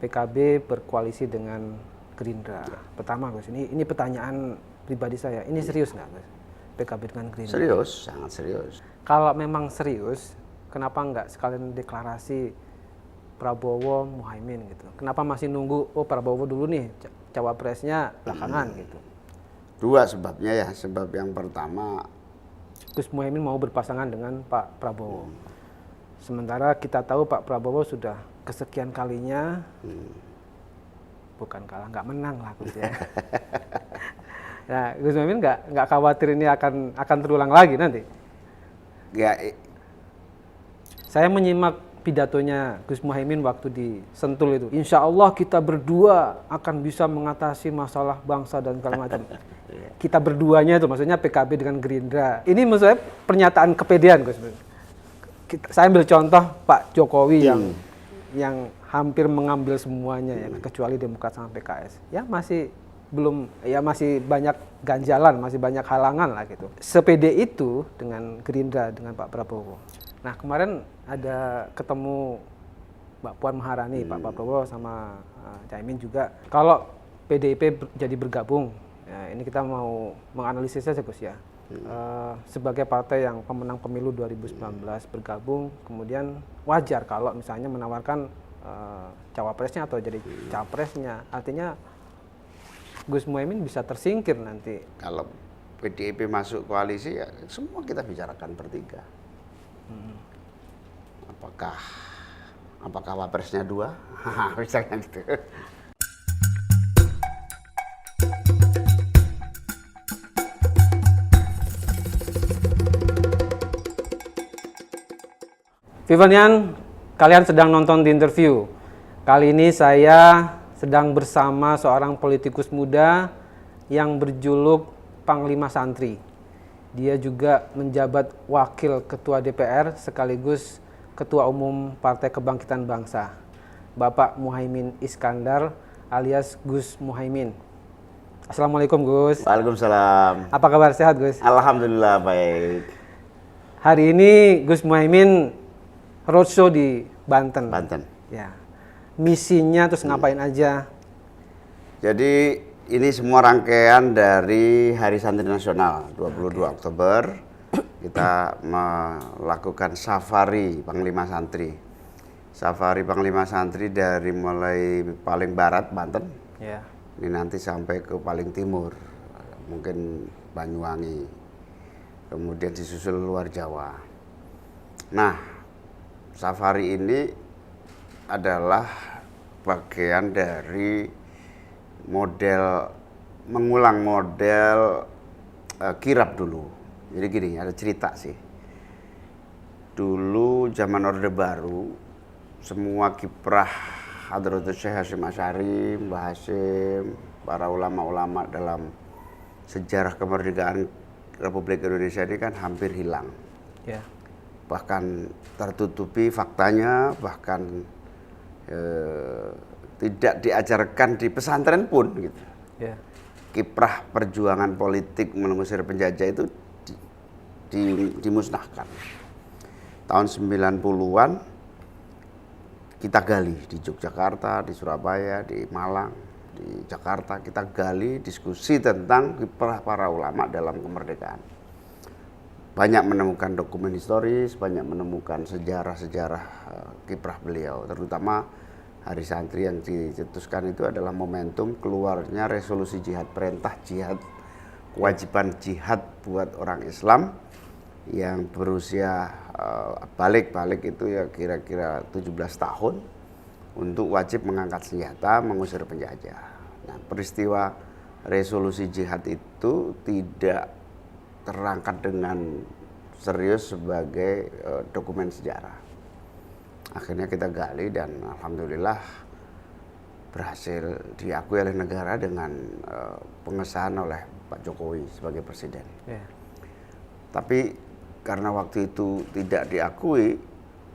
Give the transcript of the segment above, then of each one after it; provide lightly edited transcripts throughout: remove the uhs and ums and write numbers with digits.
PKB berkoalisi dengan Gerindra. Pertama Gus, ini pertanyaan pribadi saya, ini serius nggak Gus? PKB dengan Gerindra? Serius, sangat serius. Kalau memang serius, kenapa nggak sekalian deklarasi Prabowo Muhaimin gitu? Kenapa masih nunggu Prabowo dulu nih cawapresnya belakangan gitu? Dua sebabnya ya. Sebab yang pertama, Gus Muhaimin mau berpasangan dengan Pak Prabowo. Sementara kita tahu Pak Prabowo sudah kesekian kalinya bukan kalah, nggak menang lah Gus ya. Nah, Gus Muhaimin nggak khawatir ini akan terulang lagi nanti? ya Saya menyimak pidatonya Gus Muhaimin waktu di Sentul itu. Insya Allah kita berdua akan bisa mengatasi masalah bangsa dan segala macam. Kita berduanya itu maksudnya PKB dengan Gerindra. Ini maksud saya pernyataan kepedean Gus. Saya ambil contoh Pak Jokowi yang hampir mengambil semuanya ya, kecuali Demokrat sama PKS. Ya masih banyak ganjalan, masih banyak halangan lah gitu. Sepede itu dengan Gerindra, dengan Pak Prabowo. Nah kemarin ada ketemu Mbak Puan Maharani, Pak Prabowo sama Caimin juga. Kalau PDIP jadi bergabung, ya, ini kita mau menganalisis saja Gus ya. Sebagai partai yang pemenang pemilu 2019 bergabung, kemudian wajar kalau misalnya menawarkan cawapresnya atau jadi capresnya. Artinya Gus Muhaimin bisa tersingkir nanti. kalau PDIP masuk koalisi ya semua kita bicarakan bertiga. Apakah wapresnya dua? Misalnya gitu. Vivanian, kalian sedang nonton di interview. Kali ini saya sedang bersama seorang politikus muda yang berjuluk Panglima Santri. Dia juga menjabat Wakil Ketua DPR sekaligus Ketua Umum Partai Kebangkitan Bangsa, Bapak Muhaimin Iskandar alias Gus Muhaimin. Assalamualaikum Gus. Waalaikumsalam. Apa kabar, sehat Gus? Alhamdulillah baik. Hari ini Gus Muhaimin roadshow di Banten. Banten. Ya. Misinya terus ngapain aja? Jadi ini semua rangkaian dari Hari Santri Nasional 22 Oktober. Kita melakukan safari Panglima Santri. Safari Panglima Santri dari mulai paling barat Banten. Ya. Ini nanti sampai ke paling timur. Mungkin Banyuwangi. Kemudian disusul luar Jawa. Nah, safari ini adalah bagian dari mengulang model kirab dulu. Jadi gini, ada cerita sih. Dulu zaman Orde Baru, semua kiprah Hadratus Syekh Hasyim Asy'ari, Mbah Hasyim, para ulama-ulama dalam sejarah kemerdekaan Republik Indonesia ini kan hampir hilang. Ya. Bahkan tertutupi faktanya, bahkan tidak diajarkan di pesantren pun gitu. Ya. Kiprah perjuangan politik mengusir penjajah itu dimusnahkan. Tahun 90-an kita gali di Yogyakarta, di Surabaya, di Malang, di Jakarta, kita gali diskusi tentang kiprah para ulama dalam kemerdekaan. Banyak menemukan dokumen historis, banyak menemukan sejarah-sejarah kiprah beliau, terutama Hari Santri yang dicetuskan itu adalah momentum keluarnya resolusi jihad, perintah jihad, kewajiban jihad buat orang Islam yang berusia balik itu ya kira-kira 17 tahun untuk wajib mengangkat senjata mengusir penjajah. Nah, peristiwa resolusi jihad itu tidak terangkat dengan serius sebagai dokumen sejarah. Akhirnya kita gali dan alhamdulillah berhasil diakui oleh negara dengan pengesahan oleh Pak Jokowi sebagai presiden. Ya. Tapi karena waktu itu tidak diakui,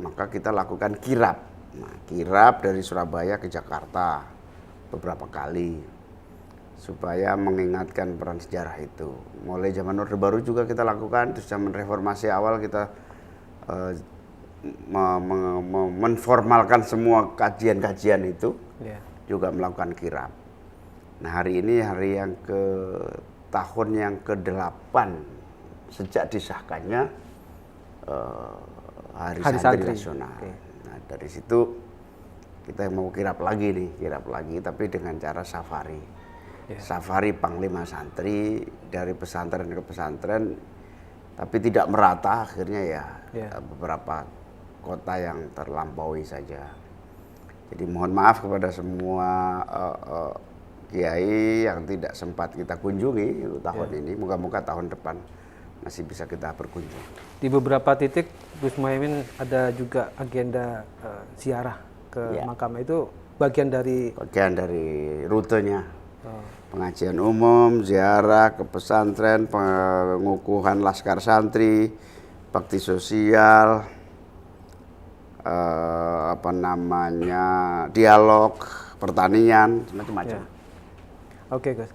maka kita lakukan kirab. Nah, kirab dari Surabaya ke Jakarta beberapa kali supaya mengingatkan peran sejarah itu. Mulai zaman Orde Baru juga kita lakukan, terus zaman reformasi awal kita menformalkan semua kajian-kajian itu, Ya. juga melakukan kirap. Nah, hari ini hari yang tahun yang ke-8 sejak disahkannya Hari Hari Santri Santri. Nasional. Oke. Nah, dari situ kita mau kirap lagi tapi dengan cara safari. Ya. Safari Panglima Santri dari pesantren ke pesantren, tapi tidak merata, akhirnya ya beberapa kota yang terlampaui saja. Jadi mohon maaf kepada semua kiai yang tidak sempat kita kunjungi untuk tahun ini. Moga-moga tahun depan masih bisa kita berkunjung. Di beberapa titik Gus Muhaimin ada juga agenda ziarah ke makam, itu bagian dari rutenya. Pengajian umum, ziarah ke pesantren, pengukuhan laskar santri, bakti sosial, dialog, pertanian, macam-macam. Oke, Gus.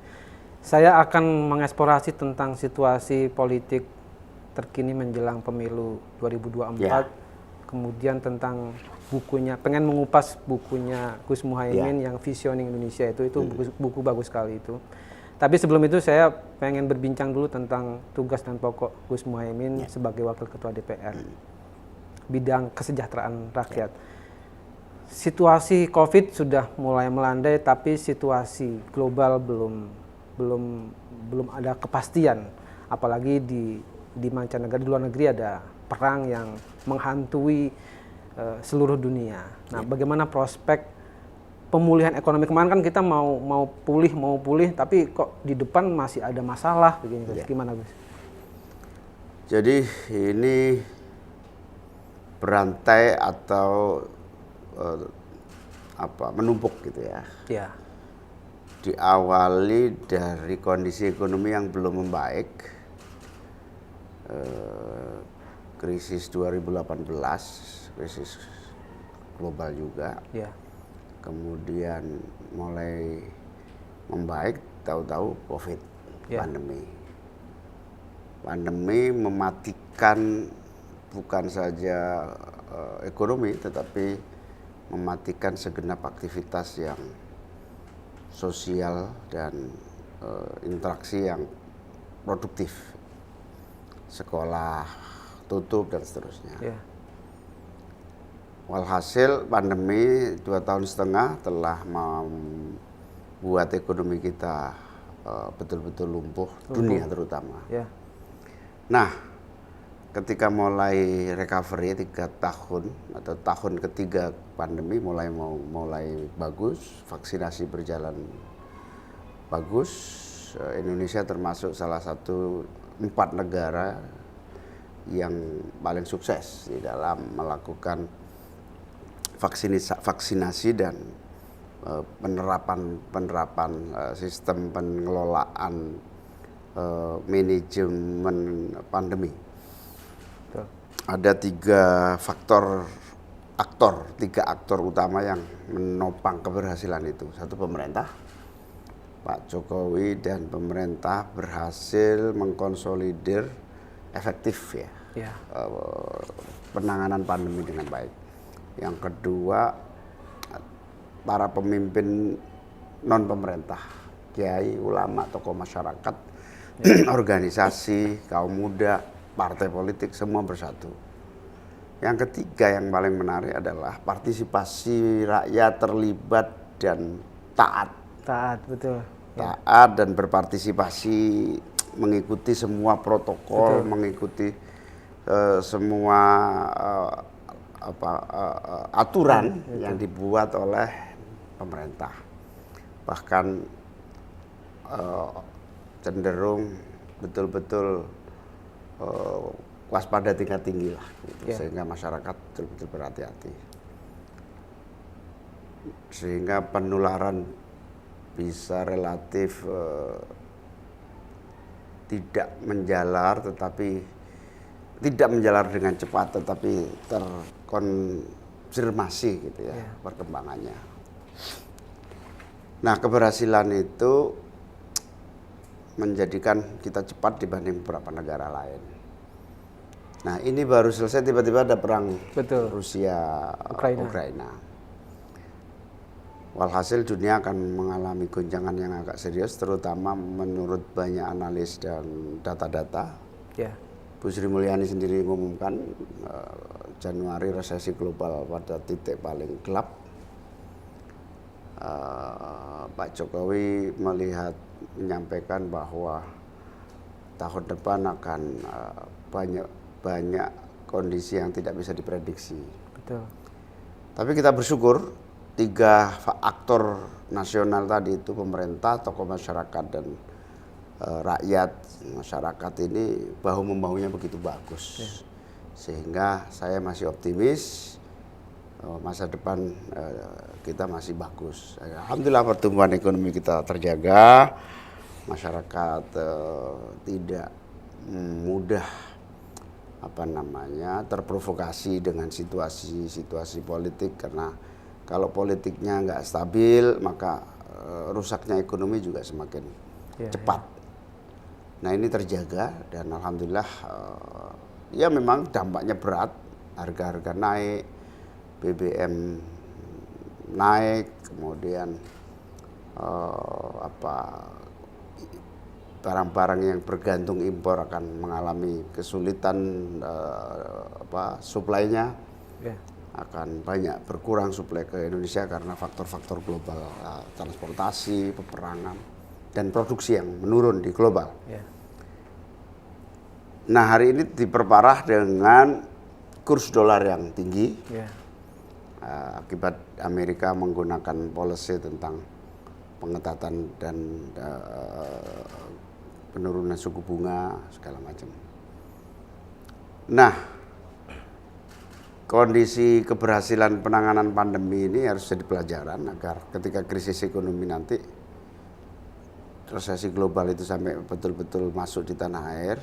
Saya akan mengeksplorasi tentang situasi politik terkini menjelang pemilu 2024. Kemudian tentang bukunya, pengen mengupas bukunya Gus Muhaimin yang Visioning Indonesia itu buku bagus sekali itu. Tapi sebelum itu saya pengen berbincang dulu tentang tugas dan pokok Gus Muhaimin sebagai Wakil Ketua DPR. Bidang kesejahteraan rakyat. Situasi Covid sudah mulai melandai, tapi situasi global belum ada kepastian, apalagi di mancanegara, di luar negeri ada perang yang menghantui seluruh dunia. Nah, bagaimana prospek pemulihan ekonomi? Kemarin kan kita mau pulih, tapi kok di depan masih ada masalah begini, Gus. Gimana, Gus? Jadi ini berantai atau menumpuk gitu ya. Ya. Diawali dari kondisi ekonomi yang belum membaik, krisis 2018, krisis global juga. Ya. Kemudian mulai membaik, tahu-tahu Covid, pandemi mematikan bukan saja ekonomi, tetapi mematikan segenap aktivitas yang sosial dan interaksi yang produktif. Sekolah tutup dan seterusnya. Ya. Walhasil pandemi 2,5 tahun telah membuat ekonomi kita betul-betul lumpuh, dunia terutama. Ya. Nah, ketika mulai recovery 3 tahun atau tahun ketiga pandemi mulai bagus, vaksinasi berjalan bagus. Indonesia termasuk salah satu 4 negara yang paling sukses di dalam melakukan vaksinasi dan penerapan sistem pengelolaan manajemen pandemi. Betul. Ada 3 aktor utama yang menopang keberhasilan itu. Satu, pemerintah, Pak Jokowi dan pemerintah berhasil mengkonsolidir efektif penanganan pandemi dengan baik. Yang kedua, para pemimpin non pemerintah, kiai, ulama, tokoh masyarakat, organisasi, kaum muda, partai politik, semua bersatu. Yang ketiga yang paling menarik adalah partisipasi rakyat terlibat dan taat. Taat, betul. Taat dan berpartisipasi, mengikuti semua protokol, mengikuti semua aturan yang dibuat oleh pemerintah. Bahkan cenderung betul-betul waspada tingkat tinggi lah, gitu. Sehingga masyarakat betul-betul berhati-hati. Sehingga penularan bisa relatif tidak menjalar, tidak menjalar dengan cepat, tetapi terkonfirmasi gitu ya perkembangannya. Nah, keberhasilan itu menjadikan kita cepat dibanding beberapa negara lain. Nah ini baru selesai tiba-tiba ada perang Betul. Rusia Ukraina. Ukraina. Walhasil dunia akan mengalami goncangan yang agak serius, terutama menurut banyak analis dan data-data. Ya. Bu Sri Mulyani sendiri mengumumkan Januari resesi global pada titik paling gelap. Pak Jokowi menyampaikan bahwa tahun depan akan banyak kondisi yang tidak bisa diprediksi. Betul. Tapi kita bersyukur 3 aktor nasional tadi itu pemerintah, tokoh masyarakat dan rakyat masyarakat ini bahu-membahunya begitu bagus. Ya. Sehingga saya masih optimis masa depan kita masih bagus. Alhamdulillah pertumbuhan ekonomi kita terjaga, masyarakat tidak mudah terprovokasi dengan situasi politik, karena kalau politiknya nggak stabil maka rusaknya ekonomi juga semakin cepat. Nah ini terjaga dan alhamdulillah ya memang dampaknya berat, harga-harga naik, BBM naik, kemudian barang-barang yang bergantung impor akan mengalami kesulitan suplainya. Yeah. Akan banyak berkurang suplai ke Indonesia karena faktor-faktor global, transportasi, peperangan, dan produksi yang menurun di global. Yeah. Nah hari ini diperparah dengan kurs dolar yang tinggi. Yeah. Akibat Amerika menggunakan policy tentang pengetatan dan penurunan suku bunga segala macam. Nah, kondisi keberhasilan penanganan pandemi ini harus jadi pelajaran agar ketika krisis ekonomi nanti, resesi global itu sampai betul-betul masuk di tanah air,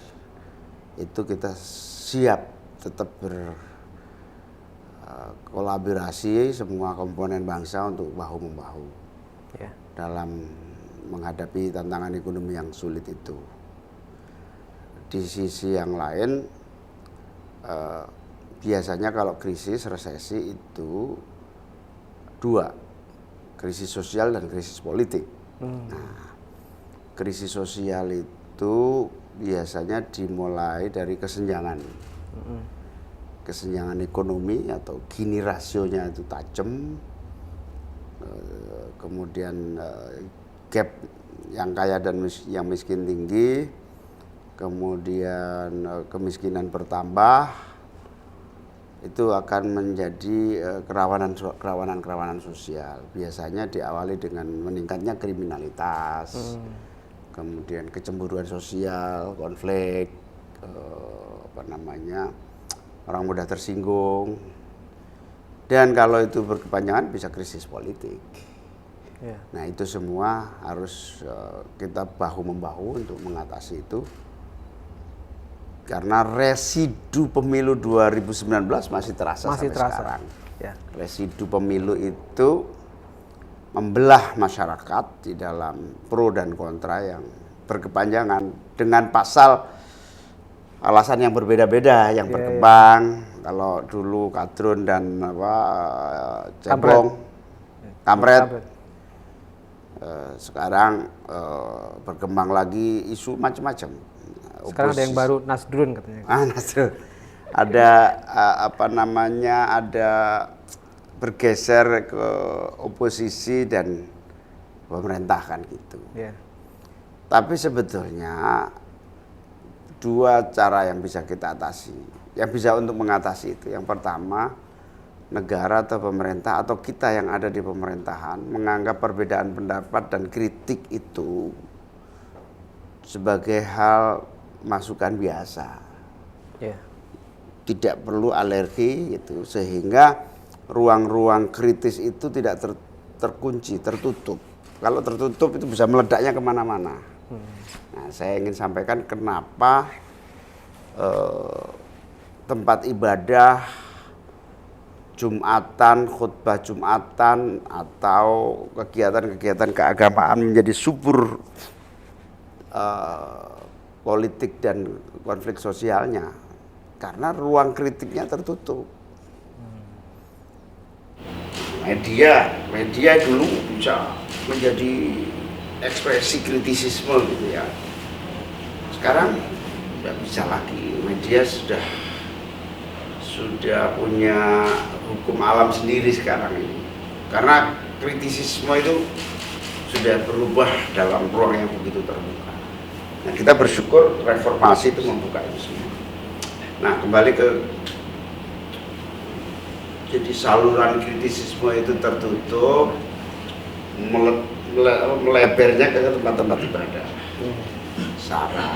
itu kita siap tetap berkolaborasi semua komponen bangsa untuk bahu-membahu dalam menghadapi tantangan ekonomi yang sulit itu. Di sisi yang lain, biasanya kalau krisis resesi itu 2, krisis sosial dan krisis politik. Nah, krisis sosial itu biasanya dimulai dari kesenjangan, kesenjangan ekonomi atau Gini rasionya itu tajam, kemudian gap yang kaya dan yang miskin tinggi, kemudian kemiskinan bertambah, itu akan menjadi kerawanan sosial. Biasanya diawali dengan meningkatnya kriminalitas, kemudian kecemburuan sosial, konflik, orang mudah tersinggung, dan kalau itu berkepanjangan bisa krisis politik. Yeah. Nah itu semua harus kita bahu-membahu untuk mengatasi itu. Karena residu pemilu 2019 masih terasa sampai sekarang. Yeah. Residu pemilu itu membelah masyarakat di dalam pro dan kontra yang berkepanjangan dengan alasan yang berbeda-beda yang berkembang. Kalau dulu kadrun dan cebong, kampret. Sekarang berkembang lagi isu macam-macam. Sekarang ada yang baru Nasdrun katanya. Nasdrun. Ada ada bergeser ke oposisi dan pemerintah kan gitu. Yeah. Tapi sebetulnya 2 cara yang bisa kita atasi, yang bisa untuk mengatasi itu. Yang pertama, negara atau pemerintah atau kita yang ada di pemerintahan menganggap perbedaan pendapat dan kritik itu sebagai hal masukan biasa. Yeah. Tidak perlu alergi gitu, sehingga ruang-ruang kritis itu tidak terkunci, tertutup. Kalau tertutup itu bisa meledaknya kemana-mana. Nah, saya ingin sampaikan kenapa tempat ibadah, Jumatan, khutbah Jumatan atau kegiatan-kegiatan keagamaan menjadi subur politik dan konflik sosialnya. karena ruang kritiknya tertutup. Media dulu bisa menjadi ekspresi kritisisme gitu ya. Sekarang tidak bisa lagi. Media sudah punya hukum alam sendiri sekarang ini. Karena kritisisme itu sudah berubah dalam ruang yang begitu terbuka. Nah, kita bersyukur reformasi itu membuka itu semua. Nah, kembali ke jadi saluran kritisisme itu tertutup, melebarnya ke tempat-tempat ibadah, sarah.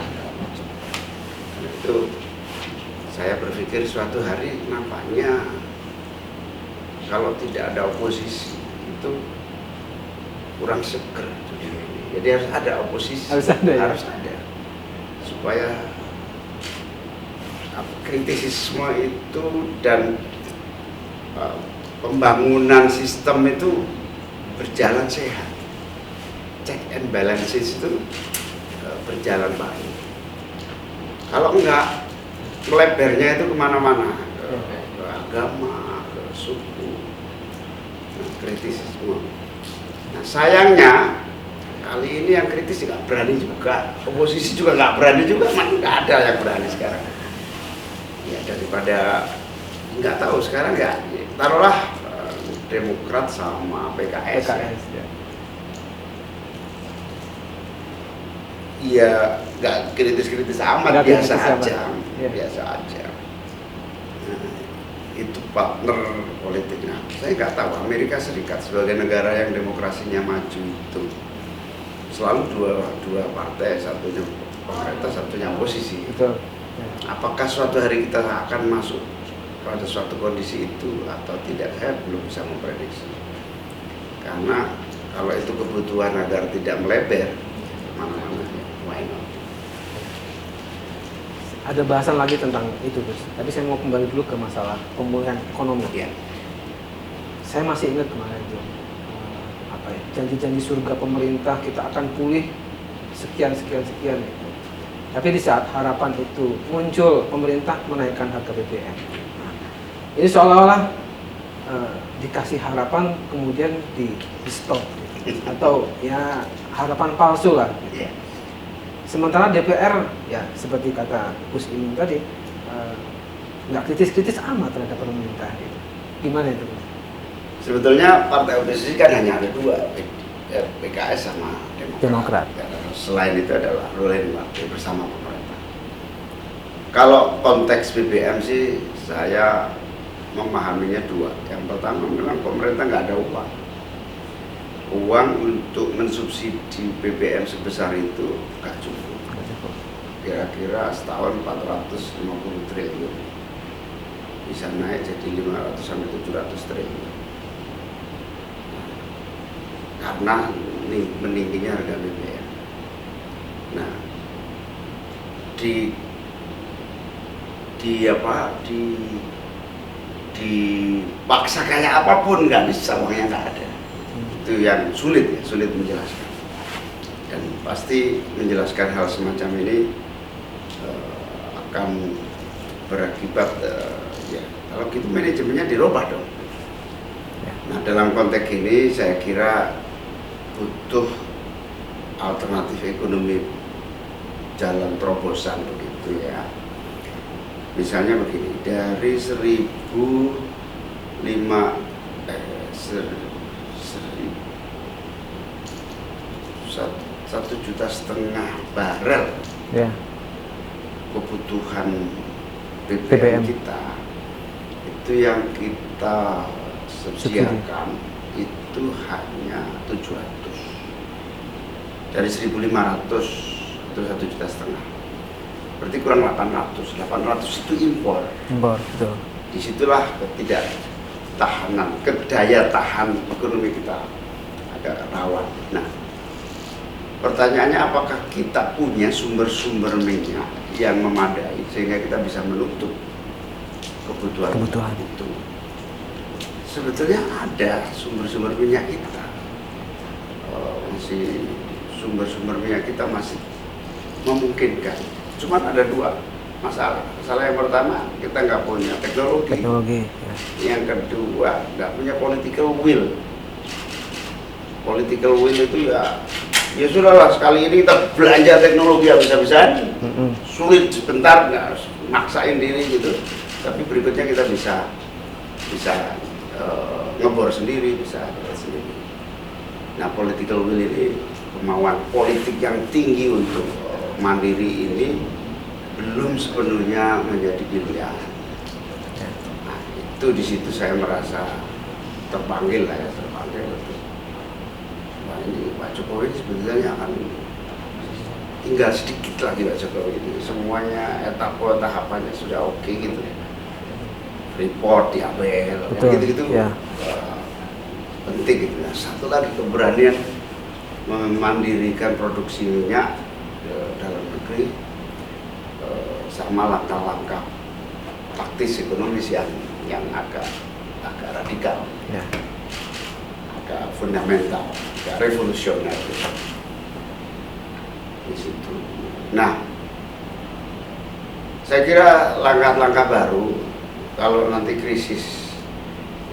Itu saya berpikir suatu hari nampaknya kalau tidak ada oposisi itu kurang seger. Jadi harus ada oposisi, harus ada supaya kritisisme itu dan pembangunan sistem itu berjalan sehat, check and balances itu berjalan baik. Kalau enggak, melebarnya itu kemana-mana, ke agama, ke suku, kritisisme. Nah, sayangnya kali ini yang kritis nggak berani juga, oposisi juga nggak berani juga, nggak ada yang berani sekarang. Ya daripada nggak tahu sekarang nggak, taruhlah Demokrat sama PKS. Ya. Iya, nggak kritis-kritis amat, biasa aja. Biasa aja. Nah, itu partner politiknya. Saya nggak tahu Amerika Serikat sebagai negara yang demokrasinya maju itu selalu dua partai, satunya pemerintah, satunya oposisi. Betul. Apakah suatu hari kita akan masuk pada suatu kondisi itu atau tidak, saya belum bisa memprediksi. Karena kalau itu kebutuhan agar tidak melebar mana-mana, why not? Ada bahasan lagi tentang itu, Gus. Tapi saya mau kembali dulu ke masalah pemulihan ekonomi. Ya. Saya masih ingat kemarin itu janji-janji surga pemerintah, kita akan pulih sekian. Tapi di saat harapan itu muncul, pemerintah menaikkan harga BBM. Ini seolah-olah dikasih harapan kemudian di stop atau ya harapan palsu lah. Sementara DPR ya seperti kata Gus Imin tadi nggak kritis-kritis amat terhadap pemerintah gitu. Gimana itu? Sebetulnya partai oposisi kan hanya ada dua, PKS sama Demokrat. Selain itu adalah ruling party bersama pemerintah. Kalau konteks BBM sih saya memahaminya dua. Yang pertama memang pemerintah nggak ada uang untuk mensubsidi BBM sebesar itu nggak cukup. Kira-kira setahun 450 triliun, bisa naik jadi 500 sampai 700 triliun. Karena meningginya harga BBM. Nah, dipaksa kayak apapun nggak bisa, uangnya nggak ada. Itu yang sulit menjelaskan. Dan pasti menjelaskan hal semacam ini akan berakibat ya kalau gitu manajemennya dirubah dong. Nah, dalam konteks ini saya kira butuh alternatif ekonomi, jalan terobosan begitu ya. Misalnya begini, dari 1,5 juta barel kebutuhan BBM kita, itu yang kita sediakan itu hanya 700. Dari 1.500 itu 1,5 juta. Berarti kurang 800. 800 itu impor, betul. Disitulah ketidaktahanan, daya tahan ekonomi kita agak rawan. Nah, pertanyaannya apakah kita punya sumber-sumber minyak yang memadai sehingga kita bisa menutup kebutuhan itu? Sebetulnya ada sumber-sumber minyak kita, sumber-sumber minyak kita masih memungkinkan. Cuman ada dua Masalah yang pertama, kita nggak punya teknologi. Ya. Yang kedua, nggak punya political will. Political will itu ya sudahlah, sekali ini kita belanja teknologi habis-habisan, sulit sebentar, nggak maksain diri gitu. Tapi berikutnya kita bisa ngebor sendiri, bisa sendiri. Nah, political will ini, kemauan politik yang tinggi untuk mandiri ini belum sepenuhnya menjadi pilihan. Nah, itu di situ saya merasa terpanggil. Wah, ini Pak Jokowi sebetulnya akan tinggal sedikit lagi Pak Jokowi ini. Semuanya tahapannya sudah oke gitu. Report diambil, gitu-gitu. Ya. Penting gitu. Nah, satu lagi, keberanian memandirikan produksi minyak dalam negeri, sama langkah-langkah taktis ekonomis yang agak radikal, agak fundamental, agak revolusioner di situ. Nah, saya kira langkah-langkah baru kalau nanti krisis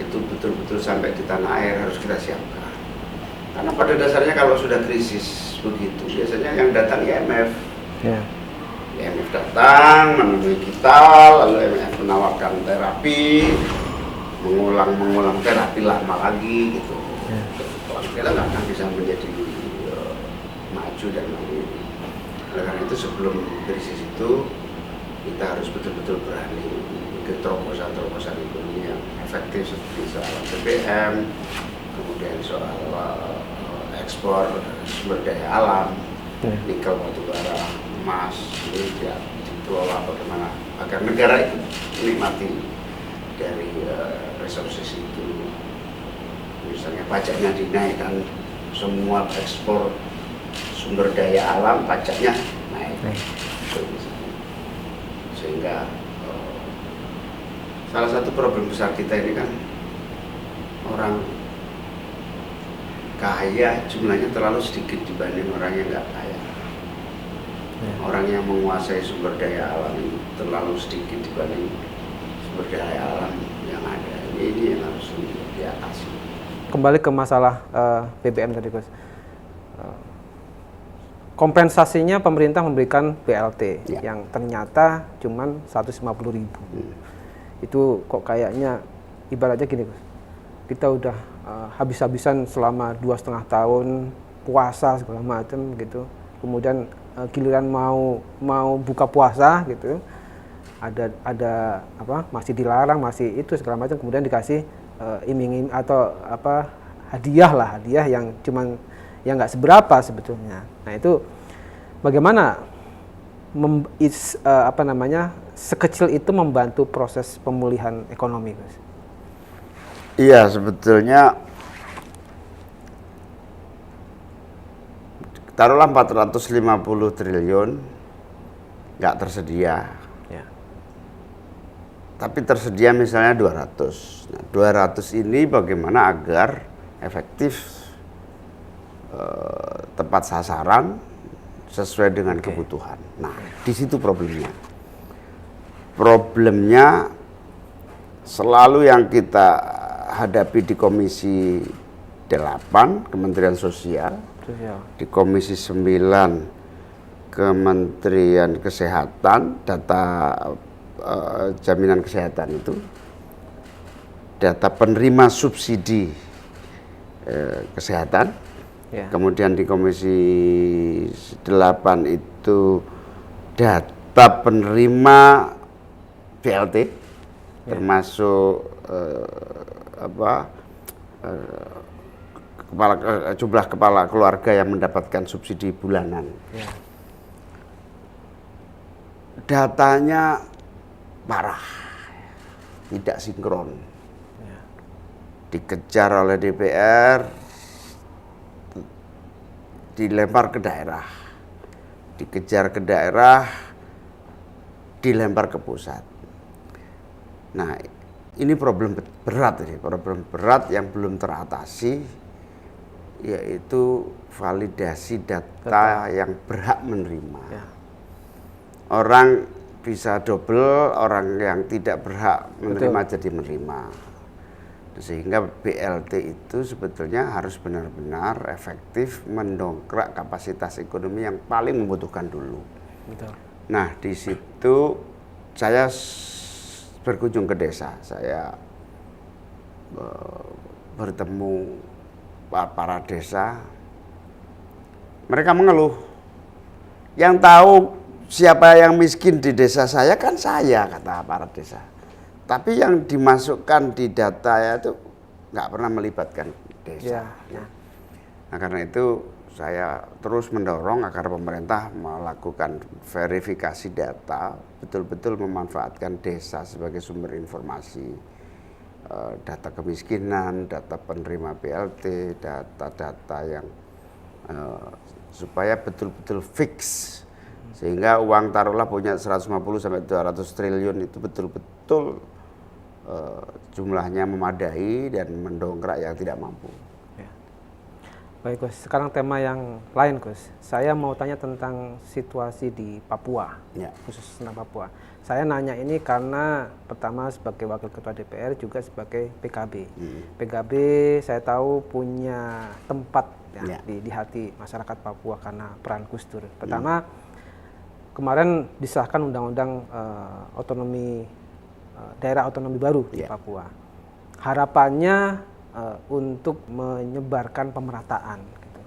itu betul-betul sampai di tanah air harus kita siapkan. Karena pada dasarnya kalau sudah krisis begitu, biasanya yang datang IMF. IMF datang menemui kita, lalu IMF menawarkan terapi, mengulang terapi lama lagi gitu. Kita nggak akan bisa menjadi maju dan mandiri. Oleh karena itu sebelum krisis itu kita harus betul-betul berani ke terobosan-terobosan ekonomi yang efektif, seperti soal BBM, kemudian soal ekspor sumber daya alam, nikel, batubara, emas, ini ya dikelola bagaimana agar negara itu menikmati dari resources itu. Misalnya pajaknya dinaikkan, semua ekspor sumber daya alam pajaknya naik. Sehingga salah satu problem besar kita ini kan orang kaya jumlahnya terlalu sedikit dibanding orang yang nggak kaya. Orang yang menguasai sumber daya alam ini terlalu sedikit dibanding sumber daya alam yang ada. Ini yang harus diatasi. Kembali ke masalah BBM tadi, Gus. Kompensasinya pemerintah memberikan BLT yang ternyata cuma 150.000. Itu kok kayaknya ibaratnya gini, Gus. Kita udah habis-habisan selama 2,5 tahun puasa segala macam gitu. Kemudian giliran mau buka puasa gitu, ada apa, masih dilarang, masih itu segala macam, kemudian dikasih iming-iming atau apa, hadiah yang cuman yang nggak seberapa sebetulnya. Nah, itu bagaimana sekecil itu membantu proses pemulihan ekonomi, Gus? Iya, sebetulnya taruhlah 450 triliun nggak tersedia. Tapi tersedia misalnya 200. Nah, 200 ini bagaimana agar efektif, tepat sasaran, sesuai dengan kebutuhan. Nah, di situ problemnya. Problemnya selalu yang kita hadapi di Komisi 8, Kementerian Sosial, di Komisi 9, Kementerian Kesehatan, data jaminan kesehatan itu, data penerima subsidi kesehatan, kemudian di Komisi 8 itu data penerima BLT, termasuk jumlah kepala keluarga yang mendapatkan subsidi bulanan. Datanya parah, tidak sinkron, dikejar oleh DPR, dilempar ke daerah, dikejar ke daerah, dilempar ke pusat. Nah, ini problem berat yang belum teratasi, yaitu validasi data yang berhak menerima. Orang bisa double, orang yang tidak berhak menerima jadi menerima. Sehingga BLT itu sebetulnya harus benar-benar efektif mendongkrak kapasitas ekonomi yang paling membutuhkan dulu. Betul. Nah, di situ saya berkunjung ke desa, saya bertemu para desa, mereka mengeluh. Yang tahu siapa yang miskin di desa saya kan saya, kata para desa. Tapi yang dimasukkan di data itu nggak pernah melibatkan desa. Ya. Nah, karena itu saya terus mendorong agar pemerintah melakukan verifikasi data, betul-betul memanfaatkan desa sebagai sumber informasi, data kemiskinan, data penerima BLT, data-data yang supaya betul-betul fix, sehingga uang taruhlah punya 150 sampai 200 triliun itu betul-betul jumlahnya memadai dan mendongkrak yang tidak mampu. Ya. Baik Gus, sekarang tema yang lain Gus. Saya mau tanya tentang situasi di Papua, Ya. khusus tentang Papua. Saya nanya ini karena pertama sebagai wakil ketua DPR juga sebagai PKB. PKB saya tahu punya tempat ya. Di hati masyarakat Papua karena peran Gus Dur. Pertama, kemarin disahkan undang-undang otonomi daerah otonomi baru di Papua. Harapannya untuk menyebarkan pemerataan. Gitu.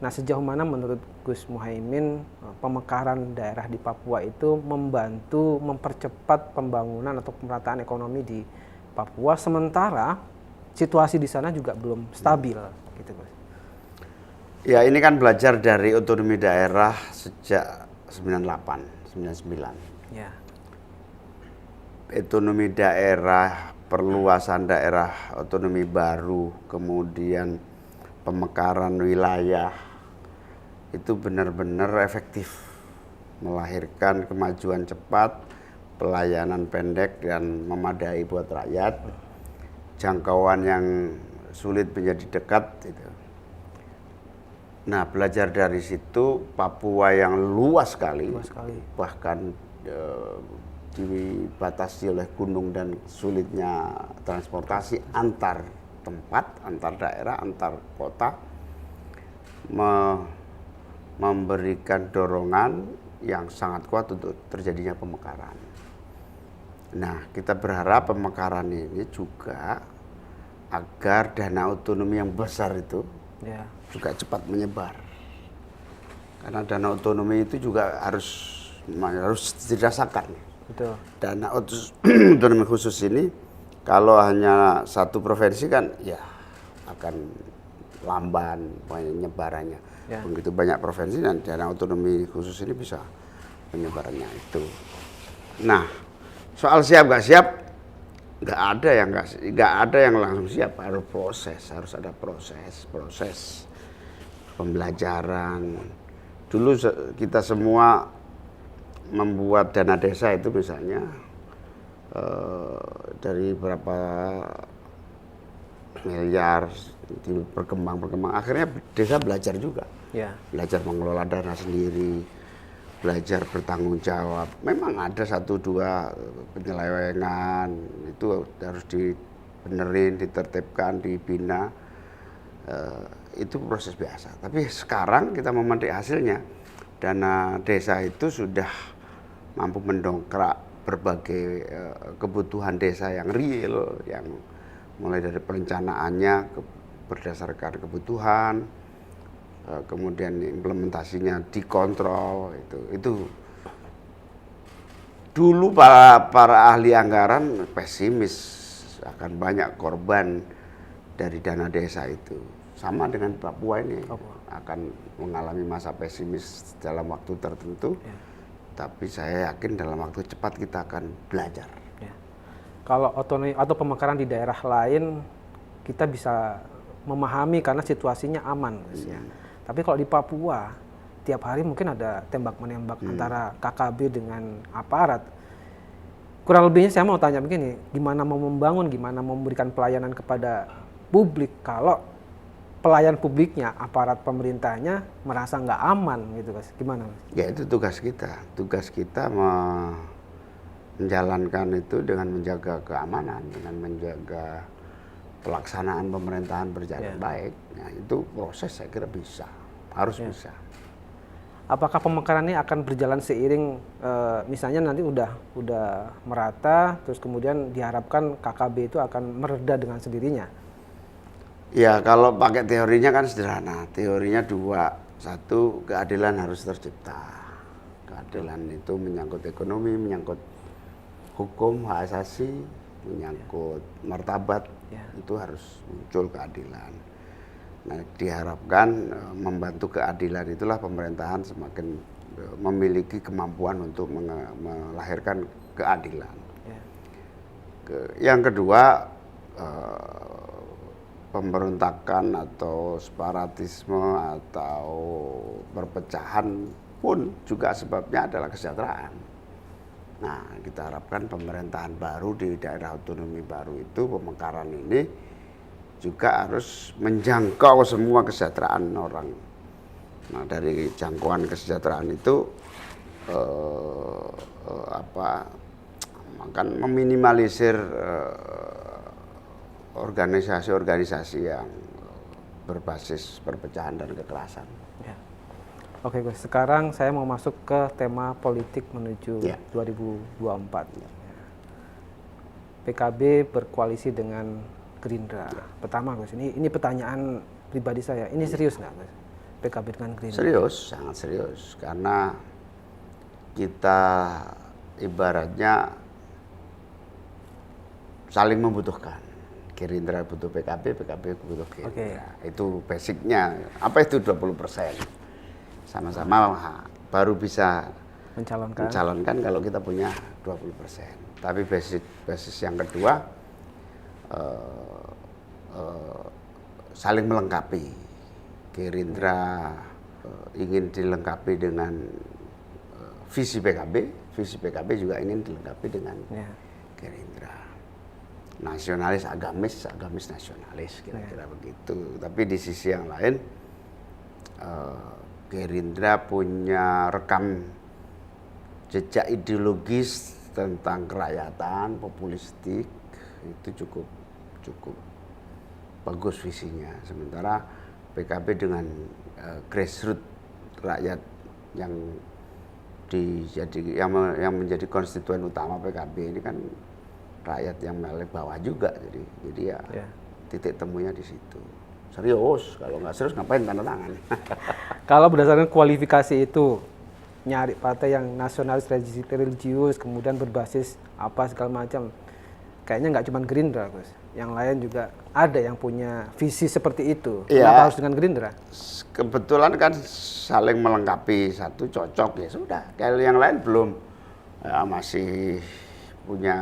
Nah, sejauh mana menurut Gus Muhaimin pemekaran daerah di Papua itu membantu mempercepat pembangunan atau pemerataan ekonomi di Papua, sementara situasi di sana juga belum stabil, gitu Gus. Ya, ini kan belajar dari otonomi daerah sejak 98, 99. Ya. Otonomi daerah, perluasan daerah otonomi baru, kemudian pemekaran wilayah, itu benar-benar efektif, melahirkan kemajuan cepat, pelayanan pendek dan memadai buat rakyat, jangkauan yang sulit menjadi dekat. Gitu. Nah, belajar dari situ, Papua yang luas sekali. Bahkan dibatasi oleh gunung dan sulitnya transportasi antar tempat, antar daerah, antar kota, memberikan dorongan yang sangat kuat untuk terjadinya pemekaran. Nah, kita berharap pemekaran ini juga agar dana otonomi yang besar itu juga cepat menyebar. Karena dana otonomi itu juga harus dirasakan. Betul. Dana otonomi khusus ini kalau hanya satu provinsi kan ya akan lamban penyebarannya. Begitu banyak provinsi dan dana otonomi khusus ini bisa penyebarannya itu. Nah, soal siap nggak siap, nggak ada yang langsung siap. Harus ada proses pembelajaran. Dulu kita semua membuat dana desa itu misalnya dari berapa miliar berkembang, akhirnya desa belajar juga, belajar mengelola dana sendiri, belajar bertanggung jawab. Memang ada 1-2 penyelewengan, itu harus dibenerin, ditertibkan, dibina, itu proses biasa. Tapi sekarang kita memetik hasilnya, dana desa itu sudah mampu mendongkrak berbagai kebutuhan desa yang real, yang mulai dari perencanaannya berdasarkan kebutuhan, kemudian implementasinya dikontrol. Itu dulu para ahli anggaran pesimis akan banyak korban dari dana desa itu. Sama dengan Papua ini akan mengalami masa pesimis dalam waktu tertentu. Tapi saya yakin dalam waktu cepat kita akan belajar. Kalau otonomi atau pemekaran di daerah lain kita bisa memahami karena situasinya aman, Tapi kalau di Papua tiap hari mungkin ada tembak-menembak antara KKB dengan aparat. Kurang lebihnya saya mau tanya begini, gimana mau membangun, gimana mau memberikan pelayanan kepada publik kalau pelayan publiknya, aparat pemerintahnya merasa nggak aman gitu, Mas. Gimana, Mas? Ya, itu tugas kita. Tugas kita menjalankan itu dengan menjaga keamanan, dengan menjaga pelaksanaan pemerintahan berjalan baik. Nah, itu proses saya kira bisa, harus bisa. Apakah pemekaran ini akan berjalan seiring, misalnya nanti udah merata, terus kemudian diharapkan KKB itu akan mereda dengan sendirinya? Ya, kalau pakai teorinya kan sederhana. Teorinya dua. Satu, keadilan harus tercipta. Keadilan itu menyangkut ekonomi, menyangkut hukum, hak asasi, menyangkut martabat. Itu harus muncul keadilan. Nah, diharapkan membantu keadilan itulah pemerintahan semakin memiliki kemampuan untuk melahirkan keadilan. Yang kedua, pemberontakan atau separatisme atau perpecahan pun juga sebabnya adalah kesejahteraan. Nah, kita harapkan pemerintahan baru di daerah otonomi baru itu, pemekaran ini juga harus menjangkau semua kesejahteraan orang. Nah, dari jangkauan kesejahteraan itu akan meminimalisir organisasi-organisasi yang berbasis perpecahan dan kekerasan. Ya. Oke Gus, sekarang saya mau masuk ke tema politik menuju 2024. PKB berkoalisi dengan Gerindra. Pertama Gus, ini pertanyaan pribadi saya, ini serius nggak Gus? PKB dengan Gerindra? Serius, sangat serius, karena kita ibaratnya saling membutuhkan. Gerindra butuh PKB, PKB butuh Gerindra. Itu basicnya. Apa itu 20%? Sama-sama baru bisa mencalonkan kalau kita punya 20%. Tapi basis yang kedua, saling melengkapi. Gerindra ingin dilengkapi dengan visi PKB juga ingin dilengkapi dengan Gerindra. Nasionalis, agamis nasionalis, kira-kira begitu. Tapi di sisi yang lain, Gerindra punya rekam jejak ideologis tentang kerakyatan, populistik, itu cukup bagus visinya. Sementara PKB dengan grassroots rakyat yang menjadi konstituen utama PKB ini kan rakyat yang melek bawah juga, jadi ya titik temunya di situ. Serius, kalau nggak serius ngapain tanda tangan? Kalau berdasarkan kualifikasi itu, nyari partai yang nasionalis religius, kemudian berbasis apa segala macam, kayaknya nggak cuma Gerindra, Gus. Yang lain juga ada yang punya visi seperti itu. Kenapa harus dengan Gerindra? Kebetulan kan saling melengkapi, satu cocok ya sudah. Kalau yang lain belum, ya masih punya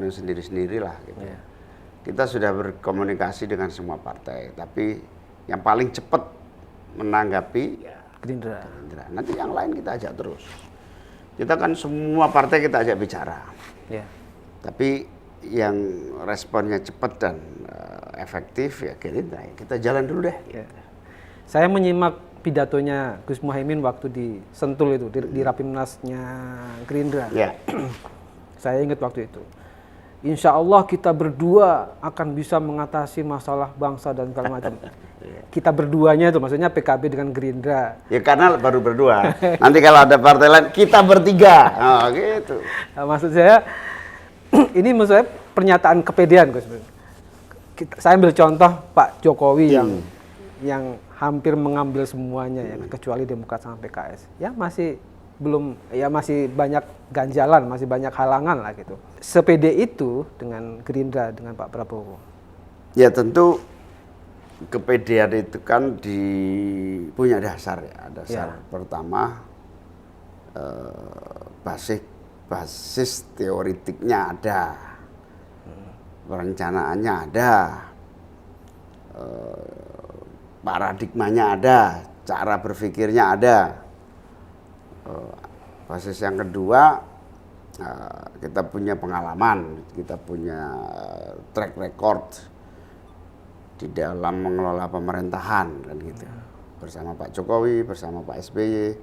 sendiri-sendiri lah gitu. Kita sudah berkomunikasi dengan semua partai, tapi yang paling cepat menanggapi Gerindra. Nanti yang lain kita ajak terus. Kita kan semua partai kita ajak bicara. Tapi yang responnya cepat dan efektif ya Gerindra. Kita jalan dulu deh. Saya menyimak pidatonya Gus Muhaimin waktu di Sentul itu, di Rapimnasnya Gerindra. Saya ingat waktu itu. Insya Allah kita berdua akan bisa mengatasi masalah bangsa dan segala macam. Kita berduanya itu maksudnya PKB dengan Gerindra. Ya karena baru berdua. Nanti kalau ada partai lain kita bertiga. Oh, gitu. Nah, maksud saya ini maksud saya pernyataan kepedean Gus. Saya ambil contoh Pak Jokowi yang hampir mengambil semuanya ya, kecuali Demokrat sama PKS. Ya masih banyak ganjalan, masih banyak halangan lah gitu. Sepede itu dengan Gerindra, dengan Pak Prabowo. Ya tentu kepedean itu kan punya dasar ya. Dasar pertama basis teoritiknya ada, perencanaannya ada, paradigmanya ada, cara berpikirnya ada. Basis yang kedua, kita punya pengalaman, kita punya track record di dalam mengelola pemerintahan kan gitu. Bersama Pak Jokowi, bersama Pak SBY,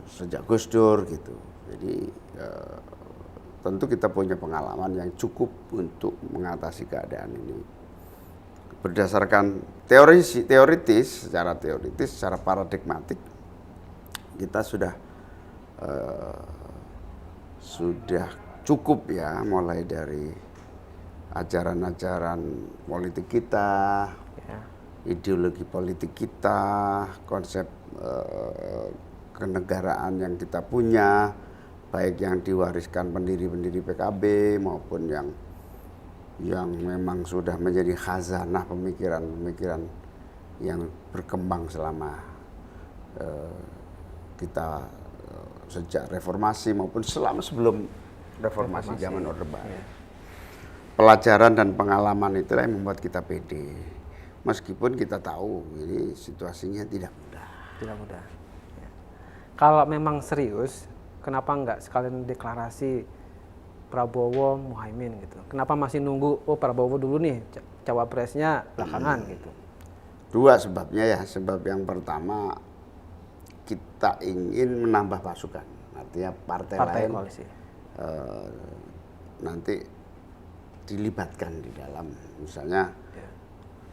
sejak Gus Dur gitu. Jadi tentu kita punya pengalaman yang cukup untuk mengatasi keadaan ini. Berdasarkan teoritis, secara paradigmatik, kita sudah cukup ya, mulai dari ajaran-ajaran politik kita, Ya. ideologi politik kita, konsep kenegaraan yang kita punya, baik yang diwariskan pendiri-pendiri PKB maupun yang memang sudah menjadi khazanah pemikiran-pemikiran yang berkembang selama kita sejak reformasi maupun sebelum reformasi zaman Orde Baru. Ya. Pelajaran dan pengalaman itulah yang membuat kita pede. Meskipun kita tahu ini situasinya tidak mudah. Tidak mudah. Ya. Kalau memang serius, kenapa nggak sekalian deklarasi Prabowo Muhaimin gitu? Kenapa masih nunggu Prabowo dulu nih cawapresnya belakangan gitu? Dua sebabnya ya. Sebab yang pertama, kita ingin menambah pasukan. Artinya partai lain koalisi. Nanti dilibatkan di dalam, misalnya Ya.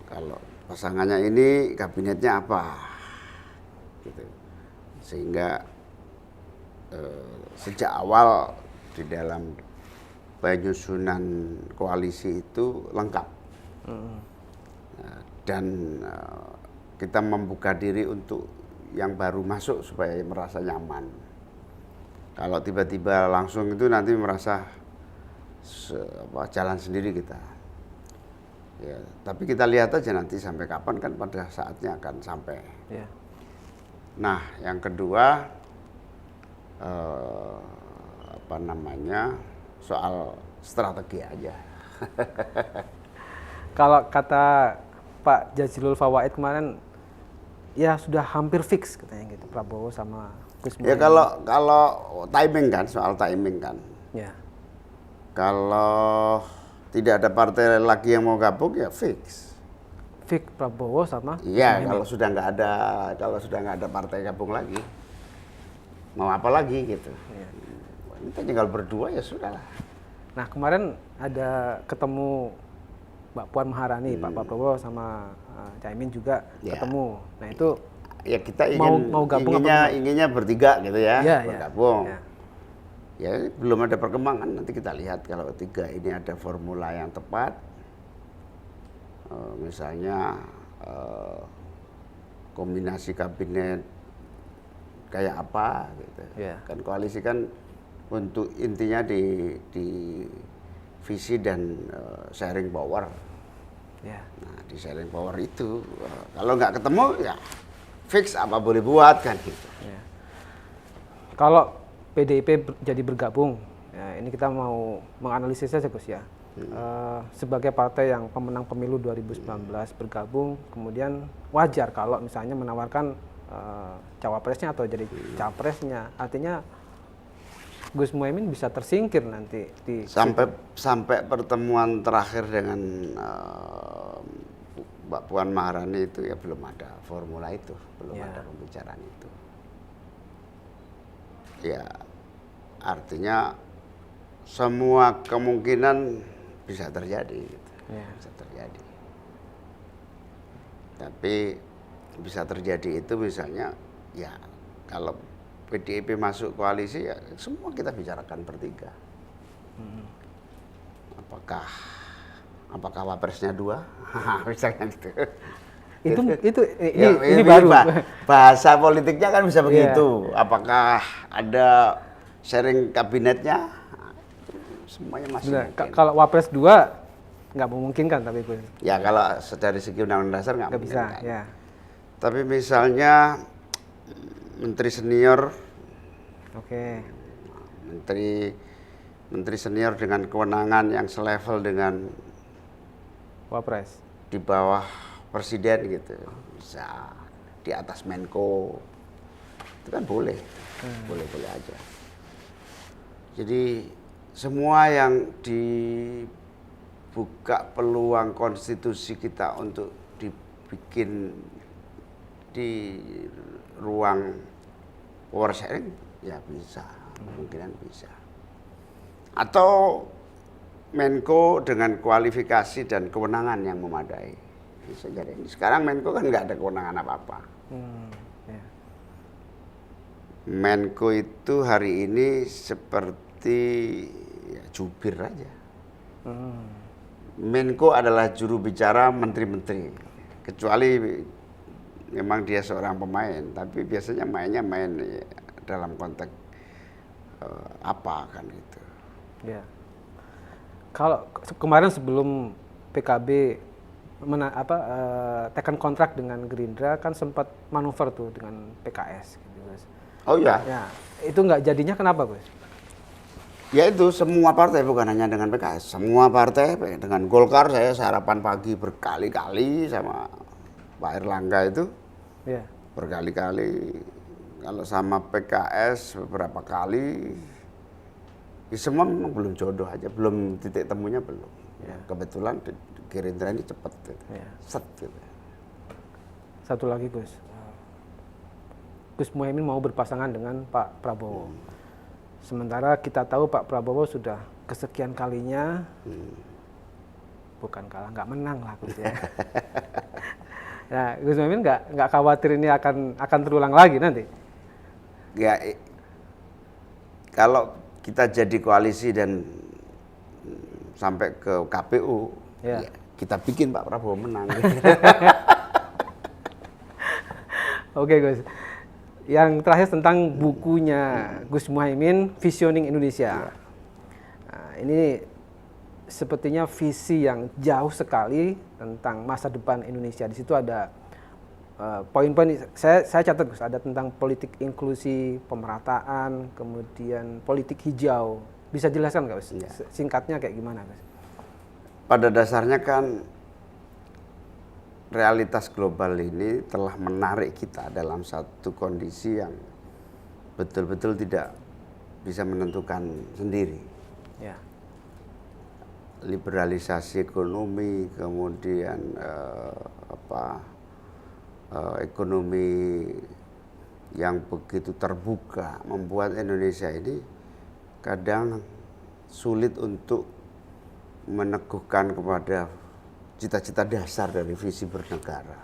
kalau pasangannya ini kabinetnya apa, gitu. Sehingga sejak awal di dalam penyusunan koalisi itu lengkap. Dan kita membuka diri untuk yang baru masuk supaya merasa nyaman. Kalau tiba-tiba langsung itu nanti merasa jalan sendiri kita. Ya, tapi kita lihat aja nanti sampai kapan, kan pada saatnya akan sampai. Ya. Nah, yang kedua soal strategi aja. Kalau kata Pak Jazilul Fawait kemarin, ya sudah hampir fix katanya gitu Prabowo sama Gus Ya Muhaimin. kalau timing kan, soal timing kan. Ya. Kalau tidak ada partai lagi yang mau gabung ya fix. Fix Prabowo sama Gus Iya, Muhaimin. kalau sudah nggak ada partai gabung lagi, mau apa lagi gitu. Ya. Kita tinggal berdua ya sudahlah. Nah kemarin ada ketemu Mbak Puan Maharani, Pak Prabowo sama Caimin juga Ya. ketemu. Nah itu Ya kita ingin mau gabung apa inginnya bertiga gitu ya, Iya, iya. bergabung. Iya. Ya belum ada perkembangan, nanti kita lihat kalau tiga ini ada formula yang tepat. Misalnya kombinasi kabinet kayak apa gitu. Iya. Kan koalisi kan untuk intinya di visi dan sharing power. ya. Nah, di sharing power itu kalau nggak ketemu ya fix apa boleh buat kan gitu. Ya. Kalau PDIP jadi bergabung, ya, ini kita mau menganalisis saja Gus ya. Sebagai partai yang pemenang pemilu 2019 bergabung, kemudian wajar kalau misalnya menawarkan cawapresnya atau jadi capresnya. Artinya Gus Muhaimin bisa tersingkir nanti di Sampai pertemuan terakhir dengan Mbak Puan Maharani itu ya belum ada formula itu, belum Ya. ada pembicaraan itu. Ya artinya semua kemungkinan bisa terjadi, gitu. Ya. Bisa terjadi. Tapi bisa terjadi itu misalnya ya kalau PDIP masuk koalisi ya semua kita bicarakan bertiga. Apakah wapresnya 2? Misalnya gitu. Ini baru. Bahasa politiknya kan bisa begitu. Iya. Apakah ada sharing kabinetnya? Semuanya masih Benar. mungkin. Kalau Wapres 2 nggak memungkinkan tapi Gus. Ya kalau dari segi undang-undang dasar nggak Nggak bisa, mungkin kan. ya. Tapi misalnya menteri senior, Oke. menteri senior dengan kewenangan yang selevel dengan Wapres. di bawah presiden gitu, bisa di atas Menko, itu kan boleh, boleh aja. Jadi semua yang dibuka peluang konstitusi kita untuk dibikin di ruang power sharing ya bisa, kemungkinan bisa. Atau Menko dengan kualifikasi dan kewenangan yang memadai. Bisa jadi. Sekarang Menko kan nggak ada kewenangan apa-apa. Ya. Menko itu hari ini seperti ya, jubir aja. Menko adalah juru bicara menteri-menteri. Kecuali memang dia seorang pemain, tapi biasanya mainnya main ya, dalam konteks apa kan gitu. Ya. Kalau kemarin sebelum PKB tekan kontrak dengan Gerindra kan sempat manuver tuh dengan PKS gitu, Gus. Oh iya. Ya, itu nggak jadinya kenapa, Gus? Ya itu semua partai, bukan hanya dengan PKS, semua partai. Dengan Golkar saya sarapan pagi berkali-kali sama Pak Erlangga itu, Ya. berkali-kali. Kalau sama PKS beberapa kali. Ya semua memang belum jodoh aja, belum titik temunya belum. Ya. Kebetulan Gerindra ini cepat gitu. Ya. Set gitu. Satu lagi, Gus. Gus Muhaimin mau berpasangan dengan Pak Prabowo. Sementara kita tahu Pak Prabowo sudah kesekian kalinya, bukan kalah, nggak menang lah, Gus ya. Nah, Gus Muhaimin nggak khawatir ini akan terulang lagi nanti? Ya, kalau kita jadi koalisi dan sampai ke KPU, ya kita bikin Pak Prabowo menang. Oke, Gus. Yang terakhir tentang bukunya Gus Muhaimin, Visioning Indonesia. Nah, ini sepertinya visi yang jauh sekali tentang masa depan Indonesia. Di situ ada poin-poin, saya catat, Gus, ada tentang politik inklusi, pemerataan, kemudian politik hijau. Bisa jelaskan nggak, Gus? Ya. Singkatnya kayak gimana, Gus? Pada dasarnya kan realitas global ini telah menarik kita dalam satu kondisi yang betul-betul tidak bisa menentukan sendiri. Ya. Liberalisasi ekonomi, kemudian ekonomi yang begitu terbuka membuat Indonesia ini kadang sulit untuk meneguhkan kepada cita-cita dasar dari visi bernegara.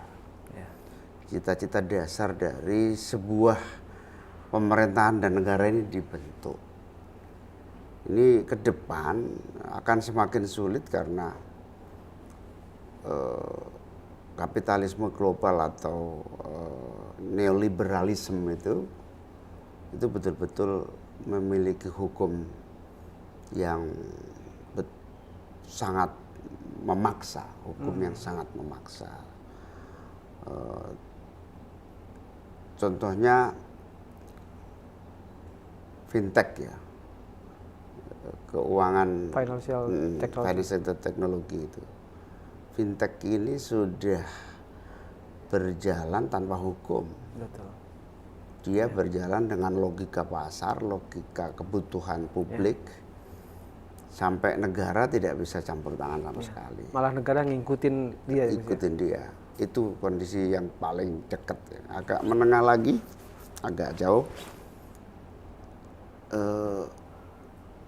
Cita-cita dasar dari sebuah pemerintahan dan negara ini dibentuk. Ini ke depan akan semakin sulit karena kapitalisme global atau neoliberalisme itu betul-betul memiliki hukum yang sangat memaksa, yang sangat memaksa. Contohnya fintech ya, keuangan Financial teknologi itu. Fintech ini sudah berjalan tanpa hukum. Betul. Dia berjalan dengan logika pasar, logika kebutuhan publik, sampai negara tidak bisa campur tangan sama sekali. Malah negara ngikutin dia. Ikutin dia. Itu kondisi yang paling dekat. Agak menengah lagi, agak jauh.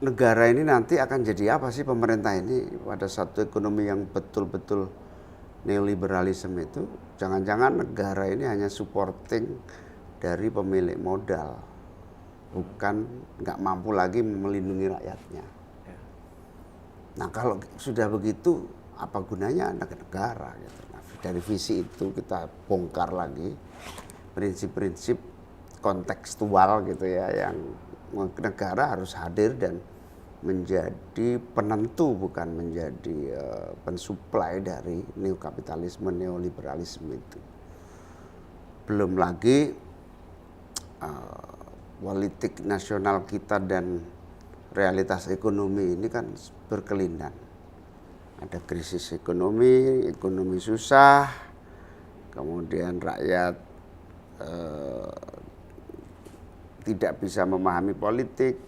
Negara ini nanti akan jadi apa sih pemerintah ini pada satu ekonomi yang betul-betul neoliberalisme itu? Jangan-jangan negara ini hanya supporting dari pemilik modal, bukan nggak mampu lagi melindungi rakyatnya. Nah kalau sudah begitu apa gunanya negara? Gitu. Nah, dari visi itu kita bongkar lagi prinsip-prinsip kontekstual gitu ya, yang negara harus hadir dan menjadi penentu, bukan menjadi pensuplai dari neokapitalisme, neoliberalisme itu. Belum lagi politik nasional kita dan realitas ekonomi ini kan berkelindan. Ada krisis ekonomi, ekonomi susah, kemudian rakyat tidak bisa memahami politik.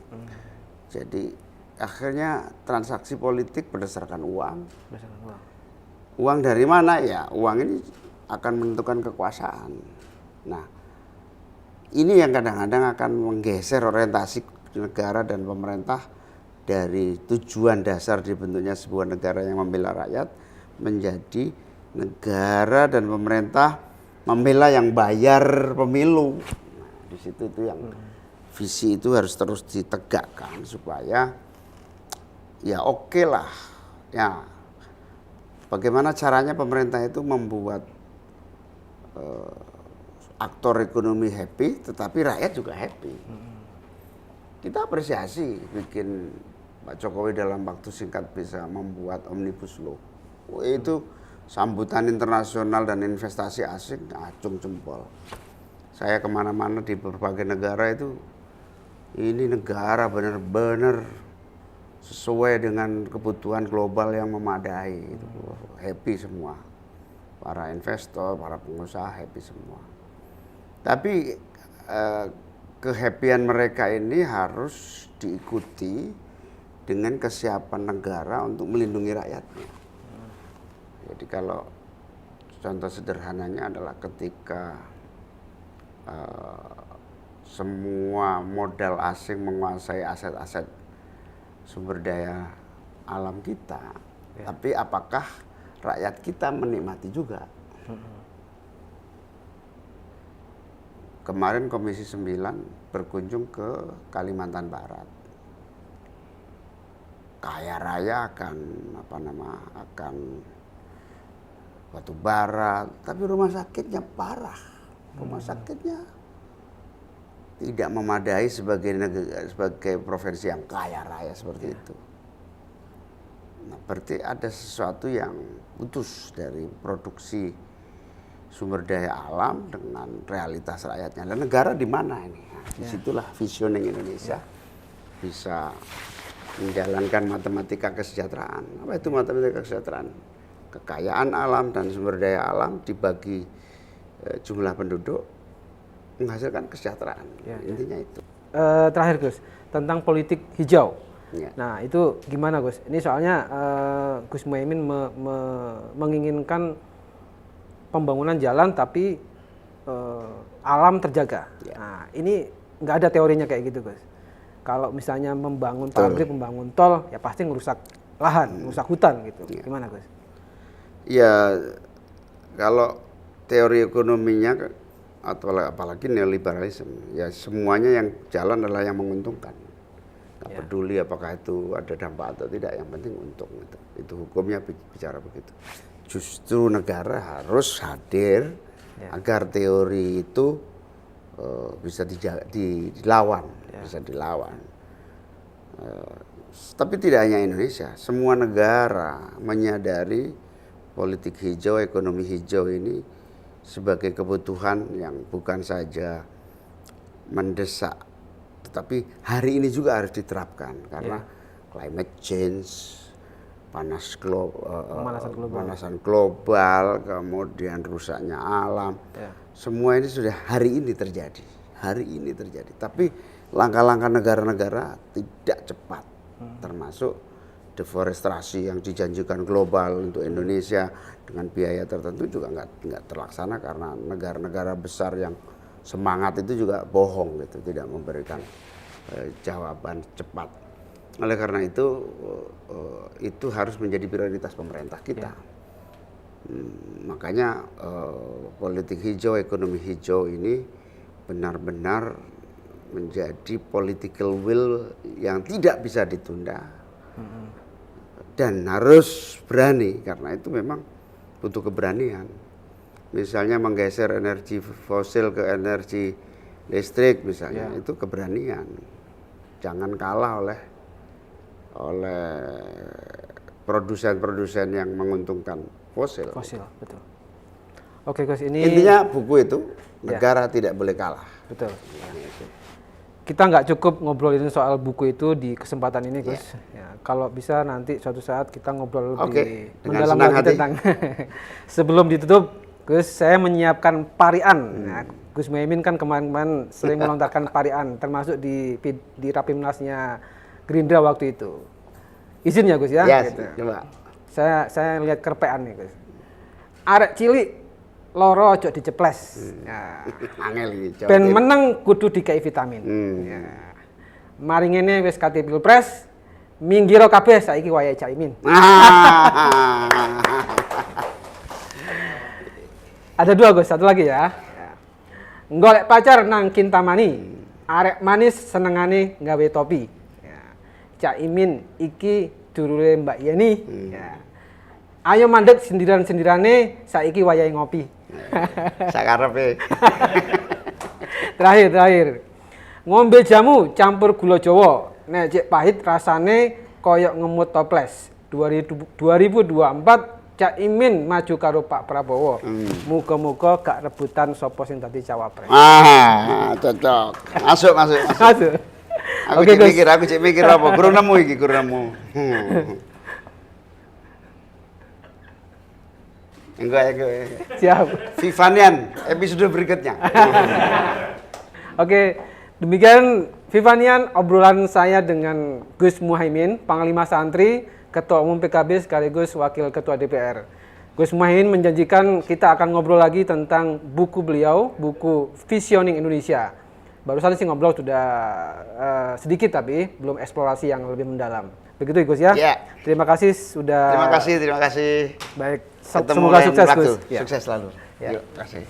Jadi akhirnya transaksi politik berdasarkan uang. Uang dari mana ya? Uang ini akan menentukan kekuasaan. Nah, ini yang kadang-kadang akan menggeser orientasi negara dan pemerintah dari tujuan dasar dibentuknya sebuah negara yang membela rakyat menjadi negara dan pemerintah membela yang bayar pemilu. Nah, di situ itu yang visi itu harus terus ditegakkan supaya ya oke lah. Ya, bagaimana caranya pemerintah itu membuat aktor ekonomi happy, tetapi rakyat juga happy. Kita apresiasi bikin Pak Jokowi dalam waktu singkat bisa membuat Omnibus Law. Itu sambutan internasional dan investasi asing acung jempol. Saya kemana-mana di berbagai negara itu, ini negara benar-benar sesuai dengan kebutuhan global yang memadai. Happy semua. Para investor, para pengusaha happy semua. Tapi kehappyan mereka ini harus diikuti dengan kesiapan negara untuk melindungi rakyatnya. Jadi kalau contoh sederhananya adalah ketika semua modal asing menguasai aset-aset sumber daya alam kita, tapi apakah rakyat kita menikmati juga? Kemarin Komisi 9 berkunjung ke Kalimantan Barat. Kaya raya akan batu bara, tapi rumah sakitnya parah. Rumah sakitnya tidak memadai sebagai provinsi yang kaya raya seperti itu. Nah, berarti ada sesuatu yang putus dari produksi sumber daya alam dengan realitas rakyatnya. Dan negara di mana ini? Nah, disitulah visioning Indonesia bisa menjalankan matematika kesejahteraan. Apa itu matematika kesejahteraan? Kekayaan alam dan sumber daya alam dibagi jumlah penduduk menghasilkan kesejahteraan. Intinya itu. Terakhir Gus, tentang politik hijau. Ya. Nah itu gimana Gus? Ini soalnya Gus Muhaimin menginginkan pembangunan jalan tapi alam terjaga. Ya. Nah ini nggak ada teorinya kayak gitu Gus. Kalau misalnya membangun pabrik, membangun tol, ya pasti ngerusak lahan, ngerusak hutan gitu. Ya. Gimana Gus? Ya kalau teori ekonominya atau apalagi neoliberalisme, ya semuanya yang jalan adalah yang menguntungkan. Nggak peduli apakah itu ada dampak atau tidak, yang penting untung. Itu hukumnya bicara begitu. Justru negara harus hadir agar teori itu bisa dilawan, bisa dilawan. Tapi tidak hanya Indonesia, semua negara menyadari politik hijau, ekonomi hijau ini sebagai kebutuhan yang bukan saja mendesak, tetapi hari ini juga harus diterapkan karena climate change, pemanasan global, kemudian rusaknya alam, semua ini sudah hari ini terjadi. Tapi langkah-langkah negara-negara tidak cepat, termasuk deforestasi yang dijanjikan global untuk Indonesia dengan biaya tertentu juga nggak terlaksana karena negara-negara besar yang semangat itu juga bohong gitu, tidak memberikan jawaban cepat. Oleh karena itu harus menjadi prioritas pemerintah kita. Makanya politik hijau, ekonomi hijau ini benar-benar menjadi political will yang tidak bisa ditunda. Dan harus berani, karena itu memang butuh keberanian. Misalnya menggeser energi fosil ke energi listrik misalnya, itu keberanian. Jangan kalah oleh produsen-produsen yang menguntungkan fosil. Betul. Oke Gus, ini intinya buku itu negara tidak boleh kalah. Betul. Kita nggak cukup ngobrolin soal buku itu di kesempatan ini, Gus. Ya, kalau bisa nanti suatu saat kita ngobrol lebih mendalam lagi tentang. Sebelum ditutup, Gus, saya menyiapkan parian. Nah, Gus Muhaimin kan kemarin sering melontarkan parian, termasuk di Rapimnasnya Gerindra waktu itu. Izin ya, Gus ya? Yes, gitu. Coba. Saya lihat kerpean nih, Gus. Arek cilik loro ojo diceples. Ya. Angel iki. Jawa Ben Timur. menang kudu dikai vitamin. Ya. Mari ngene wis kate Pilpres, minggiro kabeh saiki wayahe Caimin. Ada dua Gus, satu lagi ya. Golek pacar nang Kintamani, arek manis senengane gawe topi. Ya. Caimin iki dulure Mbak Yeni. Ya. Ayo mandek sendiran-sendirane saiki wayahe ngopi. Sakarepe. Terakhir. Ngombe jamu campur gula Jawa. Nek cek pahit rasane koyok ngemut toples. 2024 Caimin maju karo Pak Prabowo. Muga-muga gak rebutan sapa sing dadi cawapres. Cocok. Masuk. Masuk. Aku Oke, Gus. cek mikir apa? Guru nemu iki, guru nemu. Enggak. Siap. Vivanian episode berikutnya. Oke, demikian Vivanian obrolan saya dengan Gus Muhaimin, Panglima Santri, Ketua Umum PKB sekaligus Wakil Ketua DPR. Gus Muhaimin menjanjikan kita akan ngobrol lagi tentang buku beliau, buku Visioning Indonesia. Barusan sih ngobrol sudah sedikit tapi belum eksplorasi yang lebih mendalam. Begitu Gus ya? Ya. Terima kasih sudah. Terima kasih. Baik, Ketemu semoga lain sukses waktu. Gus. Ya. Sukses selalu. Ya. Yuk, terima kasih.